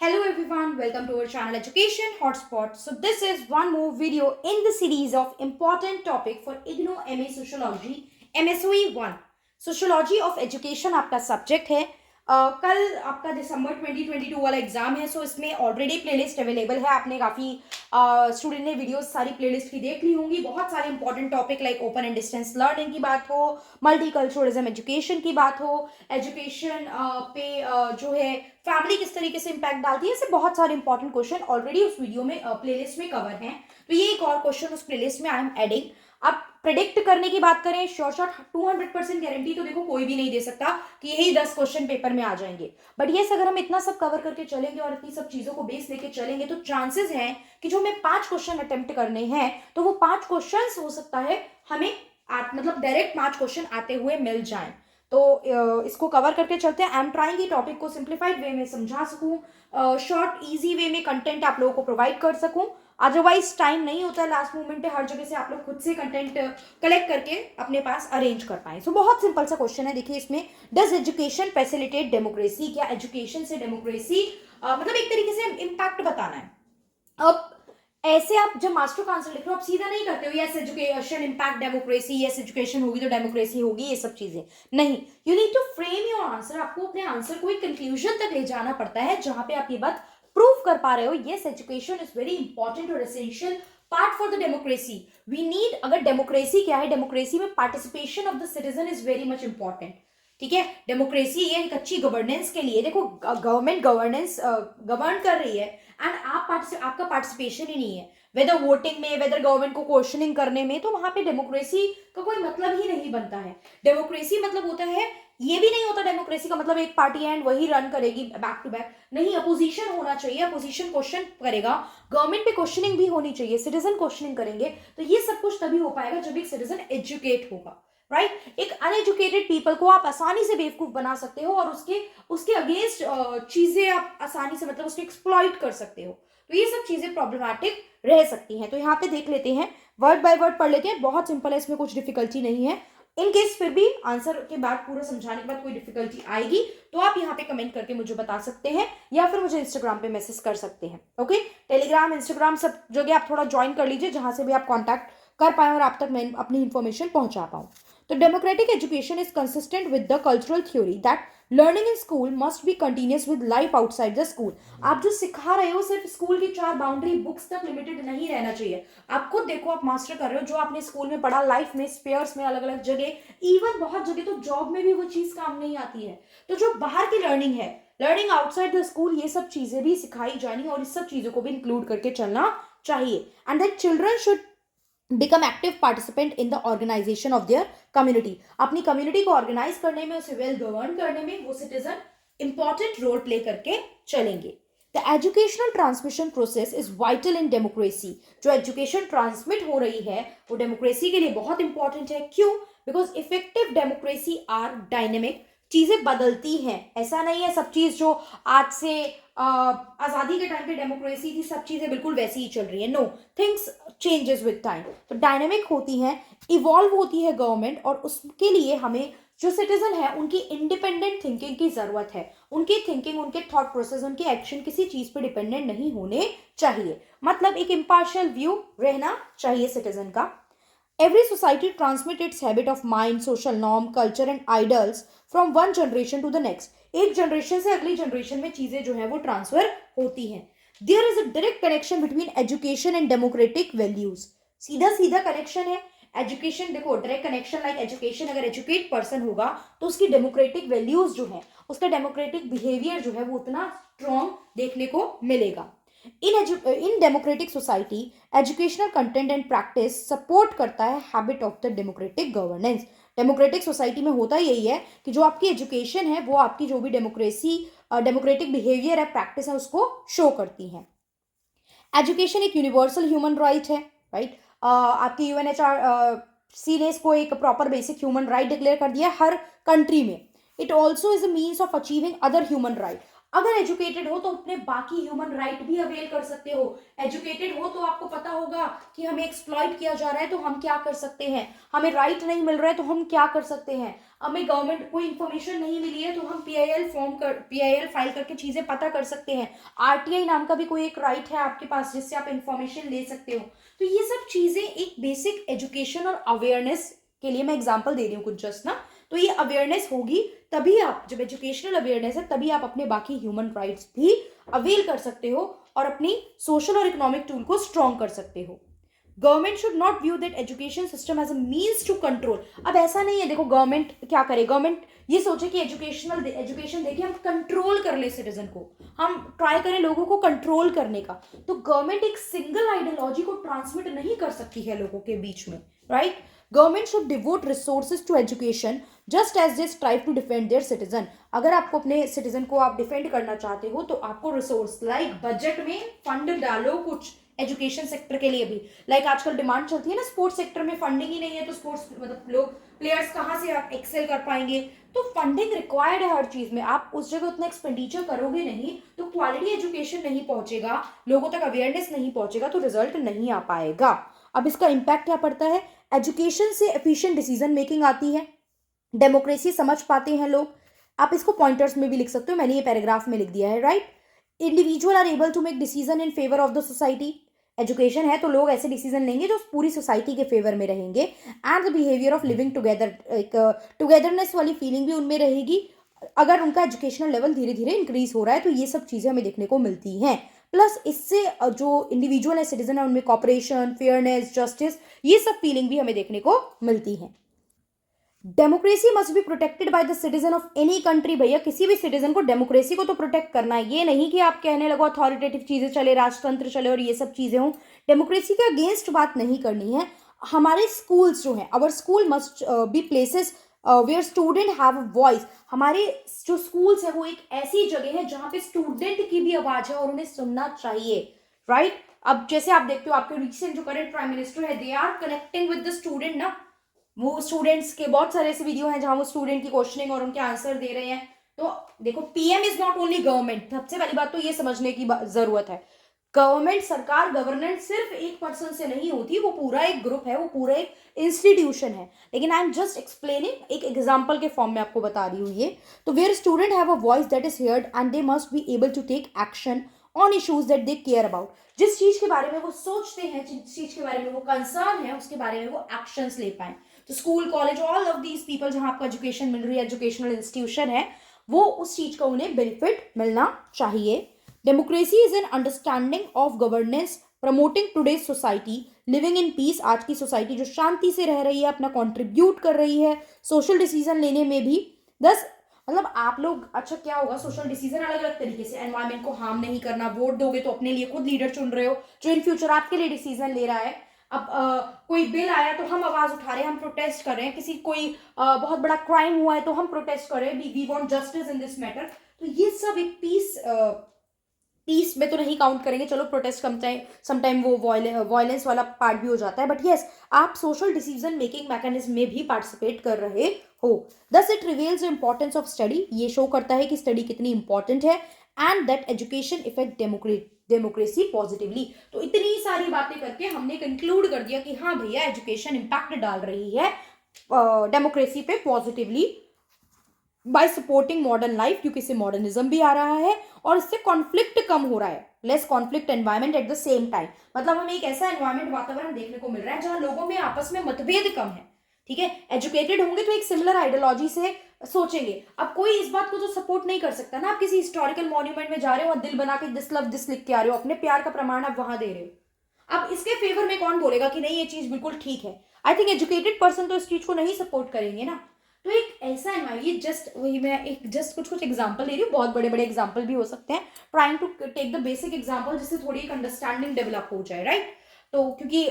Hello everyone, welcome to our channel Education Hotspot. So this is one more video in the series of important topic for IGNOU MA Sociology MSOE 1. Sociology of Education आपका subject है। कल आपका दिसंबर 2022 वाला exam है, सो इसमें already playlist available है। आपने काफ़ी स्टूडेंट ने वीडियोस सारी प्लेलिस्ट की देख ली होंगी। बहुत सारे important topic like open and distance learning की बात हो, मल्टीकल्चरलिज्म एजुकेशन की बात हो, एजुकेशन पे जो है फैमिली किस तरीके से इंपैक्ट डालती है, ऐसे बहुत सारे इंपॉर्टेंट क्वेश्चन ऑलरेडी उस वीडियो में प्लेलिस्ट में कवर हैं। तो ये एक और क्वेश्चन उस प्लेलिस्ट में आई एम एडिंग। अब प्रेडिक्ट करने की बात करें, शॉर्ट 200% गारंटी तो देखो कोई भी नहीं दे सकता कि यही 10 क्वेश्चन पेपर में आ जाएंगे। बट ये अगर हम इतना सब कवर करके चलेंगे और इतनी सब चीजों को बेस लेके चलेंगे तो चांसेस हैं कि जो हमें 5 क्वेश्चन अटेम्प्ट करने हैं तो वो 5 क्वेश्चन हो सकता है हमें मतलब डायरेक्ट 5 क्वेश्चन आते हुए मिल जाएं। तो इसको कवर करके चलते हैं। आई एम ट्राइंग ये टॉपिक को सिंप्लीफाइड वे में समझा सकूं, शॉर्ट इजी वे में कंटेंट आप लोगों को प्रोवाइड कर सकूं। अदरवाइज टाइम नहीं होता है लास्ट मोमेंट पे हर जगह से आप लोग खुद से कंटेंट कलेक्ट करके अपने पास अरेंज कर पाए। सो बहुत सिंपल सा क्वेश्चन है, देखिए इसमें, डज एजुकेशन फैसिलिटेट डेमोक्रेसी? क्या एजुकेशन से डेमोक्रेसी मतलब एक तरीके से इम्पैक्ट बताना है। अब ऐसे आप जब मास्टर का आंसर लिख रहे हो आप सीधा नहीं करते हो yes education impact democracy, yes education होगी तो डेमोक्रेसी होगी, ये सब चीजें नहीं। You need to frame your answer. आपको अपने आंसर को एक कंक्लूजन तक ले जाना पड़ता है जहां पे आप ये बात प्रूव कर पा रहे हो yes education is very important और essential part for the democracy. We need, अगर डेमोक्रेसी क्या है, डेमोक्रेसी में participation of the citizen is very much important. ठीक है, डेमोक्रेसी ये एक अच्छी गवर्नेंस के लिए, देखो गवर्नमेंट गवर्नेंस गवर्न कर रही है एंड आपका पार्टिसिपेशन ही नहीं है वेदर वोटिंग में, वेदर गवर्नमेंट को क्वेश्चनिंग करने में, तो वहां पे डेमोक्रेसी का कोई मतलब ही नहीं बनता है। डेमोक्रेसी मतलब होता है, ये भी नहीं होता डेमोक्रेसी का मतलब एक पार्टी एंड वही रन करेगी बैक टू बैक, नहीं, अपोजिशन होना चाहिए, अपोजिशन क्वेश्चन करेगा, गवर्नमेंट पे क्वेश्चनिंग भी होनी चाहिए, सिटीजन क्वेश्चनिंग करेंगे, तो ये सब कुछ तभी हो पाएगा जब एक सिटीजन एजुकेट होगा। राइट एक अनएजुकेटेड पीपल को आप आसानी से बेवकूफ बना सकते हो और उसके अगेंस्ट चीजें आप आसानी से मतलब उसको एक्सप्लॉइट कर सकते हो, तो ये सब चीजें प्रॉब्लमैटिक रह सकती हैं। तो यहाँ पे देख लेते हैं, वर्ड बाय वर्ड पढ़ लेते हैं, बहुत सिंपल है, इसमें कुछ डिफिकल्टी नहीं है। इन केस फिर भी आंसर के बाद पूरा समझाने के बाद कोई डिफिकल्टी आएगी तो आप यहाँ पे कमेंट करके मुझे बता सकते हैं या फिर मुझे इंस्टाग्राम पे मैसेज कर सकते हैं। ओके, टेलीग्राम, इंस्टाग्राम सब जगह आप थोड़ा ज्वाइन कर लीजिए जहां से भी आप कॉन्टैक्ट कर पाए और आप तक मैं अपनी इंफॉर्मेशन पहुंचा पाऊँ। तो democratic education is consistent with the cultural theory that learning in school must be continuous with life outside the school. आप जो सिखा रहे हो सिर्फ स्कूल की 4 बाउंड्री बुक्स तक लिमिटेड नहीं रहना चाहिए। आप खुद देखो, आप मास्टर कर रहे हो, जो आपने स्कूल में पढ़ा, लाइफ में, स्पेयर्स में, अलग अलग जगह, इवन बहुत जगह तो जॉब में भी वो चीज काम नहीं आती है। तो जो बाहर की लर्निंग है, लर्निंग आउटसाइड द स्कूल, ये सब चीजें भी सिखाई जानी और इस सब चीजों को भी इंक्लूड करके चलना चाहिए। And that children should become active participant in the organisation of their community. अपनी कम्युनिटी को ऑर्गेनाइज करने में, उसे वेल गवर्न करने में वो सिटीजन इंपॉर्टेंट रोल प्ले करके चलेंगे। The educational transmission process is vital in democracy. जो एजुकेशन ट्रांसमिट हो रही है वो डेमोक्रेसी के लिए बहुत इंपॉर्टेंट है। क्यों? Because effective democracy are dynamic. चीजें बदलती हैं, ऐसा नहीं है सब चीज जो आज से आजादी के टाइम पे डेमोक्रेसी थी सब चीजें बिल्कुल वैसी ही चल रही है। No, things changes with time. तो डायनेमिक होती हैं, इवॉल्व होती है गवर्नमेंट, और उसके लिए हमें जो सिटीजन है उनकी इंडिपेंडेंट थिंकिंग की जरूरत है। उनकी थिंकिंग, उनके थॉट प्रोसेस, उनके एक्शन किसी चीज पर डिपेंडेंट नहीं होने चाहिए। मतलब एक इम्पार्शियल व्यू रहना चाहिए सिटीजन का। Every society transmits its habit of mind, social norm, culture and ideals from one generation to the next. एक जनरेशन से अगली जनरेशन में चीजें जो है वो ट्रांसफर होती हैं। There is a direct connection between education and democratic values. सीधा सीधा कनेक्शन है। एजुकेशन, देखो डायरेक्ट कनेक्शन, लाइक एजुकेशन, अगर एजुकेट पर्सन होगा तो उसकी डेमोक्रेटिक वैल्यूज जो है, उसका डेमोक्रेटिक बिहेवियर जो है वो उतना स्ट्रॉन्ग देखने को मिलेगा। In democratic society educational content and practice support करता है habit of the democratic governance. Democratic society में होता यही है कि जो आपकी एजुकेशन है वो आपकी जो भी डेमोक्रेटिक बिहेवियर है, प्रैक्टिस है, उसको शो करती है। एजुकेशन एक यूनिवर्सल ह्यूमन राइट है। राइट आपकी यूएनएचआरसी ने इसको एक proper basic human right declare कर दिया है हर कंट्री में। It also is a means of achieving other human right. अगर एजुकेटेड हो तो अपने बाकी ह्यूमन राइट भी अवेल कर सकते हो। एजुकेटेड हो तो आपको पता होगा कि हमें एक्सप्लॉइट किया जा रहा है तो हम क्या कर सकते हैं, हमें राइट नहीं मिल रहा है तो हम क्या कर सकते हैं, हमें गवर्नमेंट कोई इन्फॉर्मेशन नहीं मिली है तो हम पीआईएल फाइल करके चीजें पता कर सकते हैं। आरटीआई नाम का भी कोई एक राइट है आपके पास जिससे आप इंफॉर्मेशन ले सकते हो। तो ये सब चीजें एक बेसिक एजुकेशन और अवेयरनेस के लिए मैं एग्जाम्पल दे रही हूँ कुछ जस्ट ना। तो ये अवेयरनेस होगी तभी आप, जब एजुकेशनल अवेयरनेस है तभी आप अपने बाकी ह्यूमन राइट्स भी अवेल कर सकते हो और अपनी सोशल और इकोनॉमिक टूल को स्ट्रॉन्ग कर सकते हो। Government should not view that education system as a means to control. अब ऐसा नहीं है, देखो गवर्नमेंट क्या करे, गवर्नमेंट ये सोचे कि एजुकेशन देके हम कंट्रोल कर ले सिटीजन को, हम ट्राई करें लोगों को कंट्रोल करने का। तो गवर्नमेंट एक सिंगल आइडियोलॉजी को ट्रांसमिट नहीं कर सकती है लोगों के बीच में, right. Government should devote resources to education just as they strive to defend their citizen. अगर आपको अपने सिटीजन को आप डिफेंड करना चाहते हो तो आपको रिसोर्स लाइक बजट में फंड डालो कुछ एजुकेशन सेक्टर के लिए भी। लाइक आजकल डिमांड चलती है ना स्पोर्ट्स सेक्टर में, फंडिंग ही नहीं है तो स्पोर्ट्स मतलब लोग प्लेयर्स कहाँ से एक्सेल कर पाएंगे। तो फंडिंग रिक्वायर्ड है हर चीज में, आप उस जगह उतना एक्सपेंडिचर करोगे नहीं तो क्वालिटी एजुकेशन नहीं पहुंचेगा, लोगों तक अवेयरनेस नहीं पहुंचेगा तो रिजल्ट नहीं आ पाएगा। अब इसका इम्पैक्ट क्या पड़ता है, एजुकेशन से एफिशिएंट डिसीजन मेकिंग आती है, डेमोक्रेसी समझ पाते हैं लोग। आप इसको पॉइंटर्स में भी लिख सकते हो, मैंने ये पैराग्राफ में लिख दिया है, right. Individual are able to make decision in favour of the society. Education है तो लोग ऐसे डिसीजन लेंगे जो पूरी सोसाइटी के फेवर में रहेंगे। And the behaviour of living together, एक टुगेदरनेस वाली फीलिंग भी उनमें रहेगी अगर उनका एजुकेशनल लेवल धीरे धीरे इंक्रीज हो रहा है। तो ये सब चीज़ें हमें देखने को मिलती हैं। प्लस इससे जो इंडिविजुअल है, सिटीजन है, उनमें कॉपरेशन, फेयरनेस, जस्टिस, ये सब फीलिंग भी हमें देखने को मिलती है। Democracy must be protected by the citizen of any country. भैया किसी भी सिटीजन को डेमोक्रेसी को तो प्रोटेक्ट करना है, ये नहीं कि आप कहने लगो अथॉरिटेटिव चीजें चले, राजतंत्र चले और ये सब चीजें हों। डेमोक्रेसी के अगेंस्ट बात नहीं करनी है। हमारे स्कूल्स जो हैं, our school must be places where student have a voice. हमारे जो स्कूल्स है वो एक ऐसी जगह है जहाँ पे स्टूडेंट की भी आवाज है और उन्हें सुनना चाहिए, राइट। अब जैसे आप देखते हो आपके रिसेंट जो करंट प्राइम मिनिस्टर है, they are connecting with the student ना। वो स्टूडेंट्स के बहुत सारे ऐसे वीडियो हैं जहां वो स्टूडेंट की क्वेश्चनिंग और उनके आंसर दे रहे हैं। तो देखो PM is not only government, सबसे पहली बात तो ये समझने की जरूरत है। गवर्नमेंट, सरकार, गवर्नेंस सिर्फ एक पर्सन से नहीं होती, वो पूरा एक ग्रुप है, वो पूरा एक इंस्टीट्यूशन है। लेकिन आई एम जस्ट एक्सप्लेनिंग, एक एग्जाम्पल के फॉर्म में आपको बता रही हूँ ये। तो where student have a voice that is heard and they must be able to take action on issues that they care about. जिस चीज के बारे में वो सोचते हैं, जिस चीज के बारे में वो कंसर्न है, उसके बारे में वो एक्शंस ले पाए। तो school, college, all of these people जहां आपको एजुकेशन मिल रही है, एजुकेशनल इंस्टीट्यूशन है, वो उस चीज का उन्हें बेनिफिट मिलना चाहिए। Democracy is an understanding of governance promoting today's society living in peace. आज की सोसाइटी जो शांति से रह रही है, अपना कॉन्ट्रीब्यूट कर रही है सोशल डिसीजन लेने में भी। दस मतलब आप लोग, अच्छा क्या होगा, सोशल डिसीजन अलग अलग तरीके से, एनवायरमेंट को हार्म नहीं करना, वोट दोगे तो अपने लिए खुद लीडर चुन रहे हो जो इन फ्यूचर आपके लिए डिसीजन ले रहा है। अब कोई बिल आया तो हम आवाज उठा रहे हैं, हम प्रोटेस्ट कर रहे हैं, किसी कोई बहुत बड़ा क्राइम हुआ है तो हम प्रोटेस्ट कर रहे हैं, we want justice in this matter. तो ये सब एक पीस में तो नहीं काउंट करेंगे, चलो प्रोटेस्ट समटाइम वो वायलेंस वाला पार्ट भी हो जाता है, बट यस आप सोशल डिसीजन मेकिंग मैकेनिज्म में भी पार्टिसिपेट कर रहे हो। Thus it reveals the importance of study. ये शो करता है कि स्टडी कितनी इंपॉर्टेंट है and that education effect democracy positively. तो इतनी सारी बातें करके हमने कंक्लूड कर दिया कि हाँ भैया एजुकेशन इंपैक्ट डाल रही है डेमोक्रेसी पे positively bye supporting modern life, क्योंकि इससे मॉडर्निज्म भी आ रहा है और इससे कॉन्फ्लिक्ट कम हो रहा है, less conflict environment at the same time. मतलब हमें एक ऐसा एनवायरमेंट, वातावरण देखने को मिल रहा है जहां लोगों में आपस में मतभेद कम है, ठीक है। एजुकेटेड होंगे तो एक सिमिलर आइडियोलॉजी से सोचेंगे। अब कोई इस बात को तो सपोर्ट नहीं कर सकता ना, आप किसी हिस्टोरिकल मॉन्यूमेंट में जा रहे हो और दिल बना के दिस लव दिस लिख के आ रहे हो, अपने प्यार का प्रमाण आप वहां दे रहे हो। अब इसके फेवर में कौन बोलेगा कि नहीं ये चीज बिल्कुल ठीक है। आई थिंक एजुकेटेड पर्सन तो इस चीज को नहीं सपोर्ट करेंगे ना। तो एक ऐसा एनवायरमेंट, ये जस्ट वही मैं एक जस्ट कुछ एग्जांपल दे रही हूँ, बहुत बड़े बड़े एग्जांपल भी हो सकते हैं, trying to take the basic example जिससे थोड़ी एक अंडरस्टैंडिंग डेवलप हो जाए, राइट। तो क्योंकि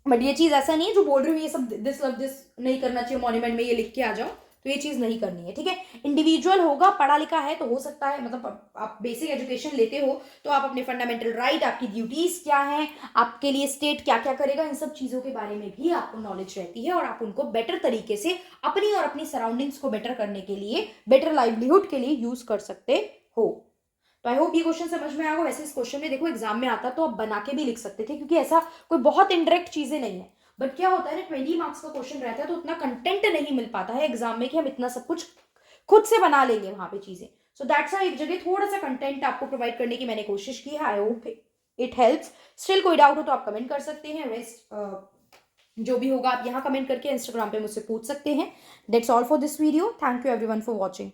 बट ये चीज ऐसा नहीं है जो बोल रही हूँ ये सब दिस लव दिस नहीं करना चाहिए मॉन्यूमेंट में ये लिख के आ जाओ, तो ये चीज नहीं करनी है, ठीक है। इंडिविजुअल होगा, पढ़ा लिखा है तो हो सकता है, मतलब आप बेसिक एजुकेशन लेते हो तो आप अपने फंडामेंटल राइट, आपकी ड्यूटीज क्या है, आपके लिए स्टेट क्या क्या करेगा, इन सब चीजों के बारे में भी आपको नॉलेज रहती है और आप उनको बेटर तरीके से अपनी और अपनी सराउंडिंग्स को बेटर करने के लिए, बेटर लाइवलीहुड के लिए यूज कर सकते हो। तो आई होप ये क्वेश्चन समझ में आएगा। वैसे इस क्वेश्चन में देखो एग्जाम में आता तो आप बना के भी लिख सकते थे, क्योंकि ऐसा कोई बहुत इनडायरेक्ट चीजें नहीं है। बट क्या होता है ना, 20 मार्क्स का क्वेश्चन रहता है तो उतना कंटेंट नहीं मिल पाता है एग्जाम में कि हम इतना सब कुछ खुद से बना लेंगे वहां पे चीजें। सो दैट्स एक जगह थोड़ा सा कंटेंट आपको प्रोवाइड करने की मैंने कोशिश की है। I hope it helps. Still कोई डाउट हो तो आप कमेंट कर सकते हैं। रेस्ट जो भी होगा आप यहाँ कमेंट करके इंस्टाग्राम पे मुझसे पूछ सकते हैं। That's all for this video. Thank you everyone for watching.